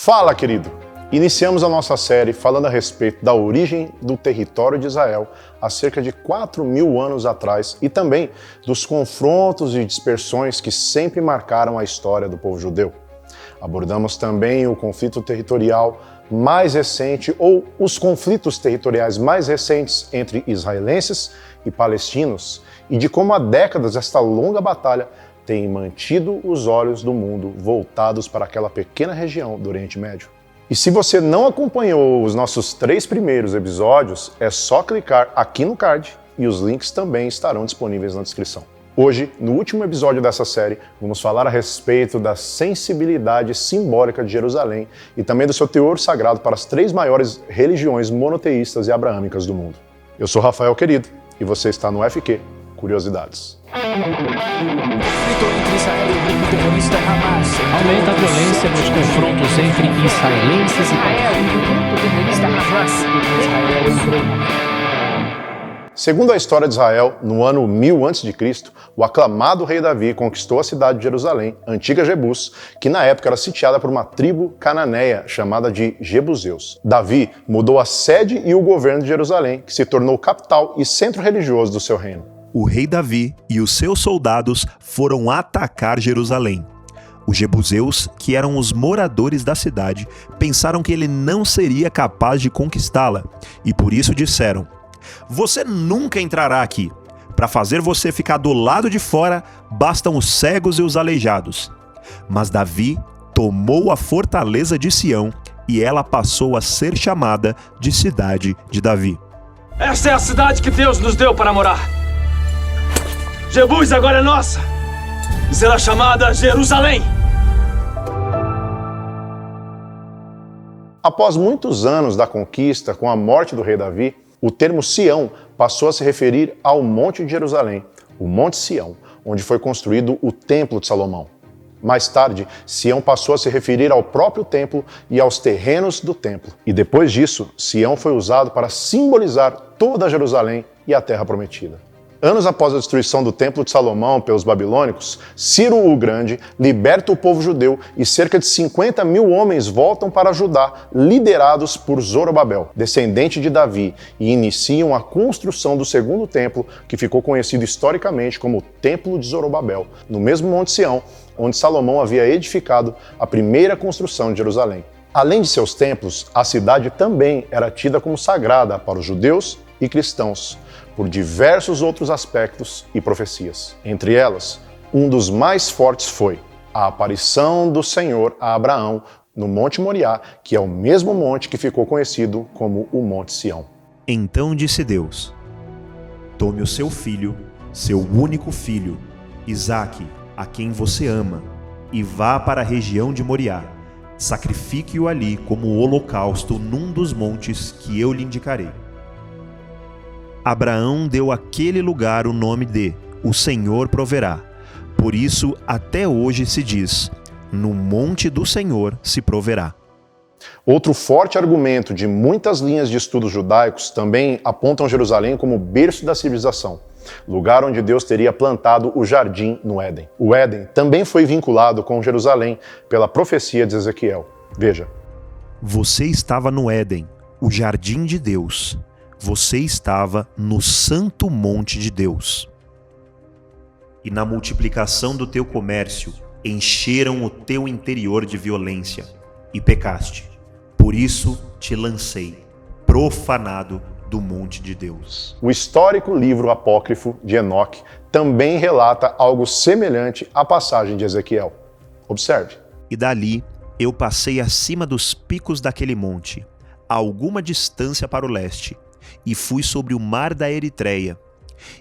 Fala, querido! Iniciamos a nossa série falando a respeito da origem do território de Israel há cerca de 4.000 anos atrás e também dos confrontos e dispersões que sempre marcaram a história do povo judeu. Abordamos também o conflito territorial mais recente ou os conflitos territoriais mais recentes entre israelenses e palestinos e de como há décadas esta longa batalha tem mantido os olhos do mundo voltados para aquela pequena região do Oriente Médio. E se você não acompanhou os nossos 3 primeiros episódios, é só clicar aqui no card e os links também estarão disponíveis na descrição. Hoje, no último episódio dessa série, vamos falar a respeito da sensibilidade simbólica de Jerusalém e também do seu teor sagrado para as 3 maiores religiões monoteístas e abraâmicas do mundo. Eu sou Rafael Querido e você está no FQ Curiosidades. Conflito entre Israel e o grupo terrorista Hamas. Aumenta a violência nos confrontos entre israelenses e Segundo a história de Israel, no ano 1000 a.C., o aclamado rei Davi conquistou a cidade de Jerusalém, antiga Jebus, que na época era sitiada por uma tribo cananeia chamada de Jebuseus. Davi mudou a sede e o governo de Jerusalém, que se tornou capital e centro religioso do seu reino. O rei Davi e os seus soldados foram atacar Jerusalém. Os jebuseus, que eram os moradores da cidade, pensaram que ele não seria capaz de conquistá-la e por isso disseram: "Você nunca entrará aqui. Para fazer você ficar do lado de fora, bastam os cegos e os aleijados." Mas Davi tomou a fortaleza de Sião e ela passou a ser chamada de Cidade de Davi. Esta é a cidade que Deus nos deu para morar. Jebus agora é nossa e será chamada Jerusalém. Após muitos anos da conquista, com a morte do rei Davi, o termo Sião passou a se referir ao Monte de Jerusalém, o Monte Sião, onde foi construído o Templo de Salomão. Mais tarde, Sião passou a se referir ao próprio templo e aos terrenos do templo. E depois disso, Sião foi usado para simbolizar toda Jerusalém e a Terra Prometida. Anos após a destruição do Templo de Salomão pelos babilônicos, Ciro o Grande liberta o povo judeu e cerca de 50.000 homens voltam para Judá, liderados por Zorobabel, descendente de Davi, e iniciam a construção do segundo templo, que ficou conhecido historicamente como Templo de Zorobabel, no mesmo Monte Sião, onde Salomão havia edificado a primeira construção de Jerusalém. Além de seus templos, a cidade também era tida como sagrada para os judeus e cristãos, por diversos outros aspectos e profecias. Entre elas, um dos mais fortes foi a aparição do Senhor a Abraão no Monte Moriá, que é o mesmo monte que ficou conhecido como o Monte Sião. Então disse Deus: "Tome o seu filho, seu único filho, Isaque, a quem você ama, e vá para a região de Moriá. Sacrifique-o ali como holocausto num dos montes que eu lhe indicarei." Abraão deu àquele lugar o nome de "O Senhor proverá". Por isso, até hoje se diz: "No monte do Senhor se proverá". Outro forte argumento de muitas linhas de estudos judaicos também apontam Jerusalém como berço da civilização, lugar onde Deus teria plantado o jardim no Éden. O Éden também foi vinculado com Jerusalém pela profecia de Ezequiel. Veja: "Você estava no Éden, o jardim de Deus. Você estava no santo monte de Deus. E na multiplicação do teu comércio, encheram o teu interior de violência, e pecaste. Por isso te lancei, profanado do monte de Deus." O histórico livro apócrifo de Enoque também relata algo semelhante à passagem de Ezequiel. Observe: "E dali eu passei acima dos picos daquele monte, a alguma distância para o leste, e fui sobre o mar da Eritreia.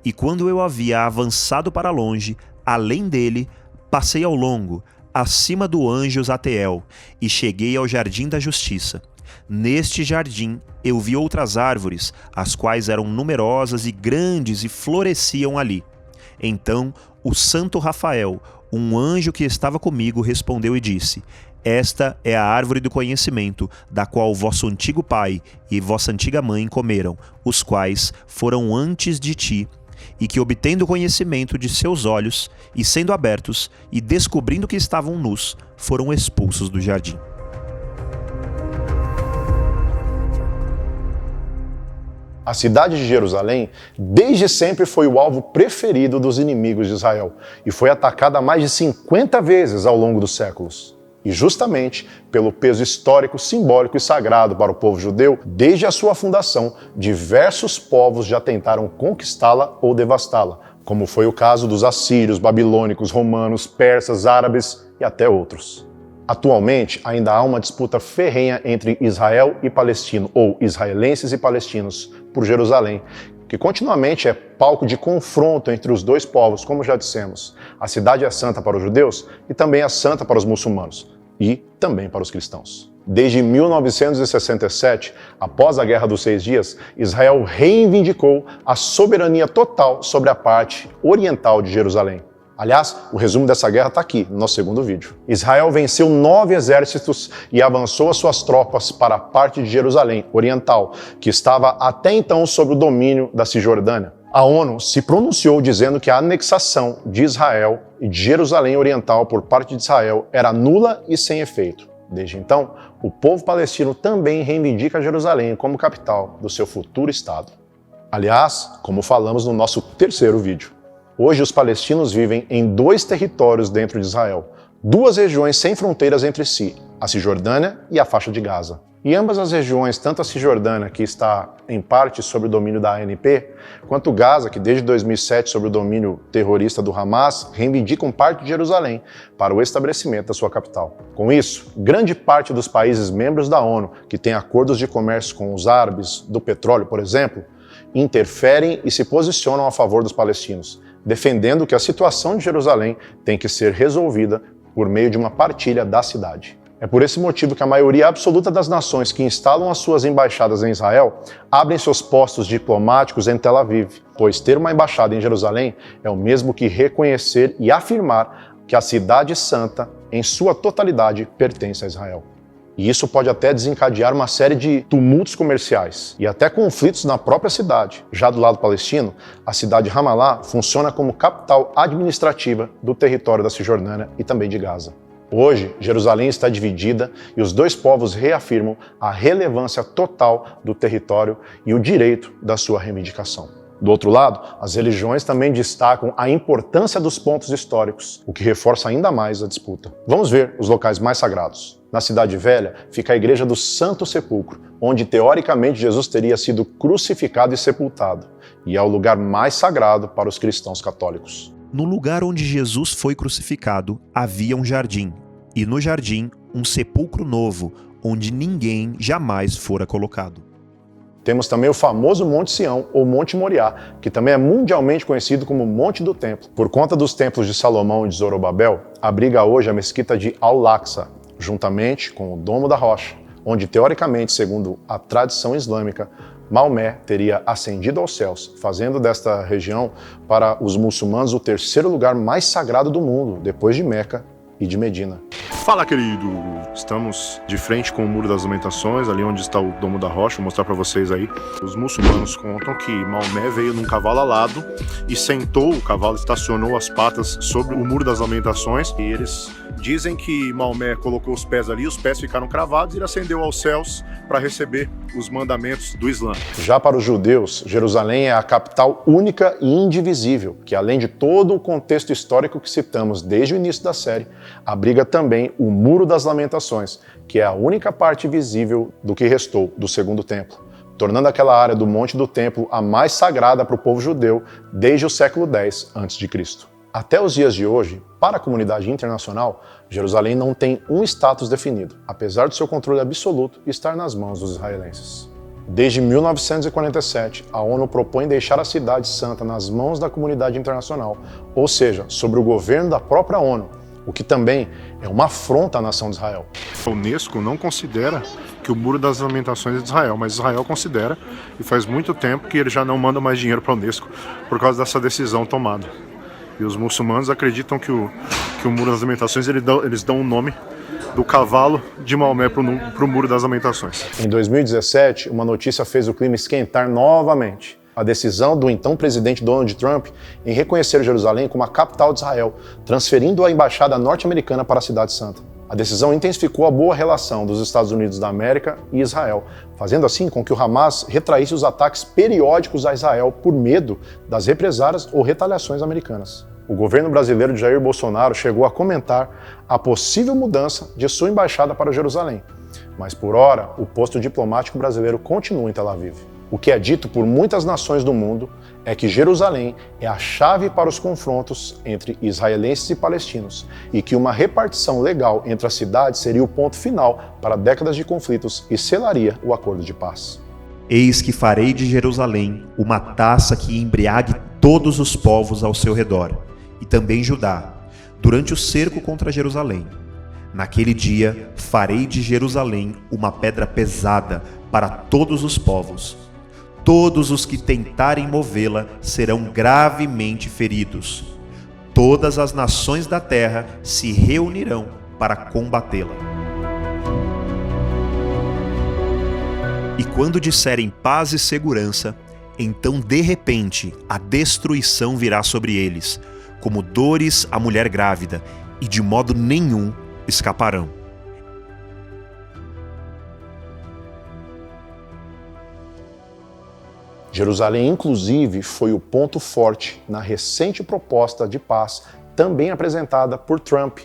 E quando eu havia avançado para longe, além dele, passei ao longo, acima do anjo Zateel, e cheguei ao jardim da justiça. Neste jardim eu vi outras árvores, as quais eram numerosas e grandes e floresciam ali. Então o santo Rafael, um anjo que estava comigo, respondeu e disse: Esta é a árvore do conhecimento, da qual vosso antigo pai e vossa antiga mãe comeram, os quais foram antes de ti, e que, obtendo conhecimento de seus olhos, e sendo abertos, e descobrindo que estavam nus, foram expulsos do jardim." A cidade de Jerusalém desde sempre foi o alvo preferido dos inimigos de Israel e foi atacada mais de 50 vezes ao longo dos séculos. E justamente pelo peso histórico, simbólico e sagrado para o povo judeu, desde a sua fundação, diversos povos já tentaram conquistá-la ou devastá-la, como foi o caso dos assírios, babilônicos, romanos, persas, árabes e até outros. Atualmente, ainda há uma disputa ferrenha entre Israel e Palestino, ou israelenses e palestinos, por Jerusalém, que continuamente é palco de confronto entre os dois povos, como já dissemos. A cidade é santa para os judeus e também é santa para os muçulmanos, e também para os cristãos. Desde 1967, após a Guerra dos 6 Dias, Israel reivindicou a soberania total sobre a parte oriental de Jerusalém. Aliás, o resumo dessa guerra está aqui, no nosso segundo vídeo. Israel venceu 9 exércitos e avançou as suas tropas para a parte de Jerusalém oriental, que estava até então sob o domínio da Cisjordânia. A ONU se pronunciou dizendo que a anexação de Israel e de Jerusalém Oriental por parte de Israel era nula e sem efeito. Desde então, o povo palestino também reivindica Jerusalém como capital do seu futuro Estado. Aliás, como falamos no nosso terceiro vídeo. Hoje, os palestinos vivem em 2 territórios dentro de Israel, 2 regiões sem fronteiras entre si, a Cisjordânia e a faixa de Gaza. E ambas as regiões, tanto a Cisjordânia, que está em parte sob o domínio da ANP, quanto Gaza, que desde 2007 sob o domínio terrorista do Hamas, reivindicam parte de Jerusalém para o estabelecimento da sua capital. Com isso, grande parte dos países membros da ONU, que têm acordos de comércio com os árabes, do petróleo, por exemplo, interferem e se posicionam a favor dos palestinos, defendendo que a situação de Jerusalém tem que ser resolvida por meio de uma partilha da cidade. É por esse motivo que a maioria absoluta das nações que instalam as suas embaixadas em Israel abrem seus postos diplomáticos em Tel Aviv, pois ter uma embaixada em Jerusalém é o mesmo que reconhecer e afirmar que a cidade santa, em sua totalidade, pertence a Israel. E isso pode até desencadear uma série de tumultos comerciais e até conflitos na própria cidade. Já do lado palestino, a cidade de Ramallah funciona como capital administrativa do território da Cisjordânia e também de Gaza. Hoje, Jerusalém está dividida e os dois povos reafirmam a relevância total do território e o direito da sua reivindicação. Do outro lado, as religiões também destacam a importância dos pontos históricos, o que reforça ainda mais a disputa. Vamos ver os locais mais sagrados. Na Cidade Velha fica a Igreja do Santo Sepulcro, onde teoricamente Jesus teria sido crucificado e sepultado, e é o lugar mais sagrado para os cristãos católicos. No lugar onde Jesus foi crucificado, havia um jardim, e no jardim, um sepulcro novo, onde ninguém jamais fora colocado. Temos também o famoso Monte Sião, ou Monte Moriá, que também é mundialmente conhecido como Monte do Templo. Por conta dos templos de Salomão e de Zorobabel, abriga hoje a mesquita de Al-Aqsa, juntamente com o Domo da Rocha, onde, teoricamente, segundo a tradição islâmica, Maomé teria ascendido aos céus, fazendo desta região, para os muçulmanos, o terceiro lugar mais sagrado do mundo, depois de Meca e de Medina. Fala, querido! Estamos de frente com o Muro das Lamentações, ali onde está o Domo da Rocha. Vou mostrar para vocês aí. Os muçulmanos contam que Maomé veio num cavalo alado e sentou, o cavalo estacionou as patas sobre o Muro das Lamentações, e eles dizem que Maomé colocou os pés ali, os pés ficaram cravados e ele ascendeu aos céus para receber os mandamentos do Islã. Já para os judeus, Jerusalém é a capital única e indivisível, que além de todo o contexto histórico que citamos desde o início da série, abriga também o Muro das Lamentações, que é a única parte visível do que restou do Segundo Templo, tornando aquela área do Monte do Templo a mais sagrada para o povo judeu desde o século X a.C. Até os dias de hoje, para a comunidade internacional, Jerusalém não tem um status definido, apesar do seu controle absoluto estar nas mãos dos israelenses. Desde 1947, a ONU propõe deixar a cidade santa nas mãos da comunidade internacional, ou seja, sobre o governo da própria ONU, o que também é uma afronta à nação de Israel. A Unesco não considera que o Muro das Lamentações é de Israel, mas Israel considera, e faz muito tempo que ele já não manda mais dinheiro para a Unesco por causa dessa decisão tomada. E os muçulmanos acreditam que o Muro das Lamentações, eles dão o nome do cavalo de Maomé para o Muro das Lamentações. Em 2017, uma notícia fez o clima esquentar novamente. A decisão do então presidente Donald Trump em reconhecer Jerusalém como a capital de Israel, transferindo a embaixada norte-americana para a Cidade Santa. A decisão intensificou a boa relação dos Estados Unidos da América e Israel, fazendo assim com que o Hamas retraísse os ataques periódicos a Israel por medo das represálias ou retaliações americanas. O governo brasileiro de Jair Bolsonaro chegou a comentar a possível mudança de sua embaixada para Jerusalém, mas por hora o posto diplomático brasileiro continua em Tel Aviv. O que é dito por muitas nações do mundo é que Jerusalém é a chave para os confrontos entre israelenses e palestinos e que uma repartição legal entre as cidades seria o ponto final para décadas de conflitos e selaria o acordo de paz. Eis que farei de Jerusalém uma taça que embriague todos os povos ao seu redor, e também Judá, durante o cerco contra Jerusalém. Naquele dia farei de Jerusalém uma pedra pesada para todos os povos. Todos os que tentarem movê-la serão gravemente feridos. Todas as nações da terra se reunirão para combatê-la. E quando disserem paz e segurança, então de repente a destruição virá sobre eles, como dores à mulher grávida, e de modo nenhum escaparão. Jerusalém, inclusive, foi o ponto forte na recente proposta de paz, também apresentada por Trump,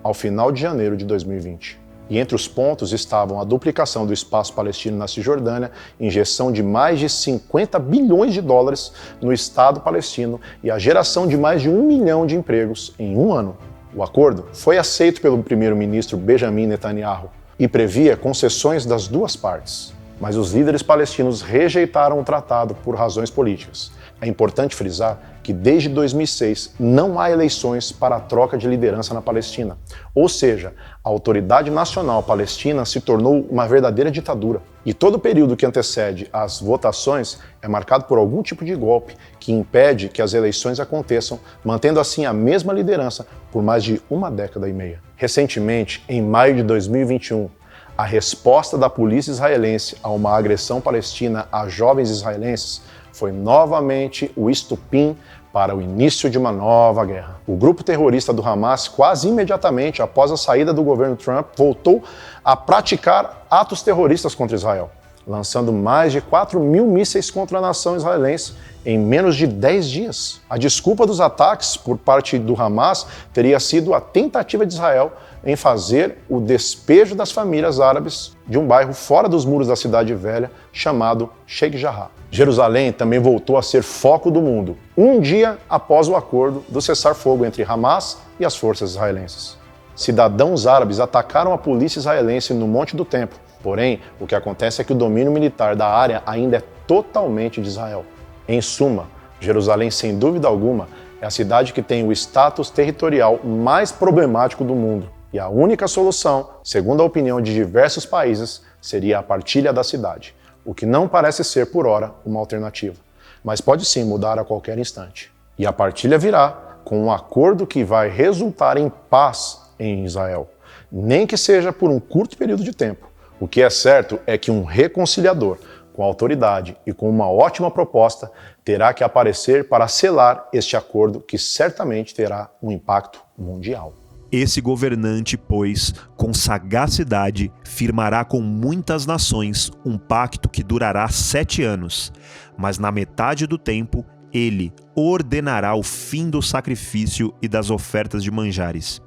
ao final de janeiro de 2020. E entre os pontos estavam a duplicação do espaço palestino na Cisjordânia, injeção de mais de 50 bilhões de dólares no Estado palestino e a geração de mais de 1 milhão de empregos em um ano. O acordo foi aceito pelo primeiro-ministro Benjamin Netanyahu e previa concessões das duas partes. Mas os líderes palestinos rejeitaram o tratado por razões políticas. É importante frisar que desde 2006 não há eleições para a troca de liderança na Palestina. Ou seja, a Autoridade Nacional Palestina se tornou uma verdadeira ditadura. E todo o período que antecede as votações é marcado por algum tipo de golpe que impede que as eleições aconteçam, mantendo assim a mesma liderança por mais de uma década e meia. Recentemente, em maio de 2021, a resposta da polícia israelense a uma agressão palestina a jovens israelenses foi novamente o estopim para o início de uma nova guerra. O grupo terrorista do Hamas, quase imediatamente após a saída do governo Trump, voltou a praticar atos terroristas contra Israel, lançando mais de 4.000 mísseis contra a nação israelense em menos de 10 dias. A desculpa dos ataques por parte do Hamas teria sido a tentativa de Israel em fazer o despejo das famílias árabes de um bairro fora dos muros da cidade velha chamado Sheikh Jarrah. Jerusalém também voltou a ser foco do mundo, um dia após o acordo do cessar-fogo entre Hamas e as forças israelenses. Cidadãos árabes atacaram a polícia israelense no Monte do Templo, porém, o que acontece é que o domínio militar da área ainda é totalmente de Israel. Em suma, Jerusalém, sem dúvida alguma, é a cidade que tem o status territorial mais problemático do mundo. E a única solução, segundo a opinião de diversos países, seria a partilha da cidade, o que não parece ser, por hora, uma alternativa. Mas pode sim mudar a qualquer instante. E a partilha virá com um acordo que vai resultar em paz em Israel, nem que seja por um curto período de tempo. O que é certo é que um reconciliador, com autoridade e com uma ótima proposta, terá que aparecer para selar este acordo que certamente terá um impacto mundial. Esse governante, pois, com sagacidade, firmará com muitas nações um pacto que durará 7 anos, mas na metade do tempo ele ordenará o fim do sacrifício e das ofertas de manjares.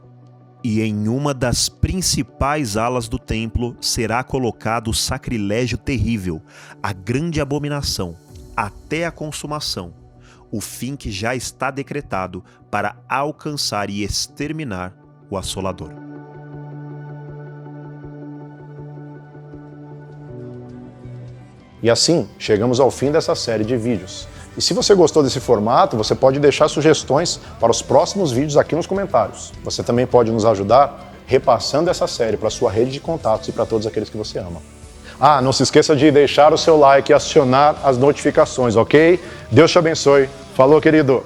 E em uma das principais alas do templo será colocado o sacrilégio terrível, a grande abominação, até a consumação, o fim que já está decretado para alcançar e exterminar o assolador. E assim, chegamos ao fim dessa série de vídeos. E se você gostou desse formato, você pode deixar sugestões para os próximos vídeos aqui nos comentários. Você também pode nos ajudar repassando essa série para a sua rede de contatos e para todos aqueles que você ama. Ah, não se esqueça de deixar o seu like e acionar as notificações, ok? Deus te abençoe. Falou, querido!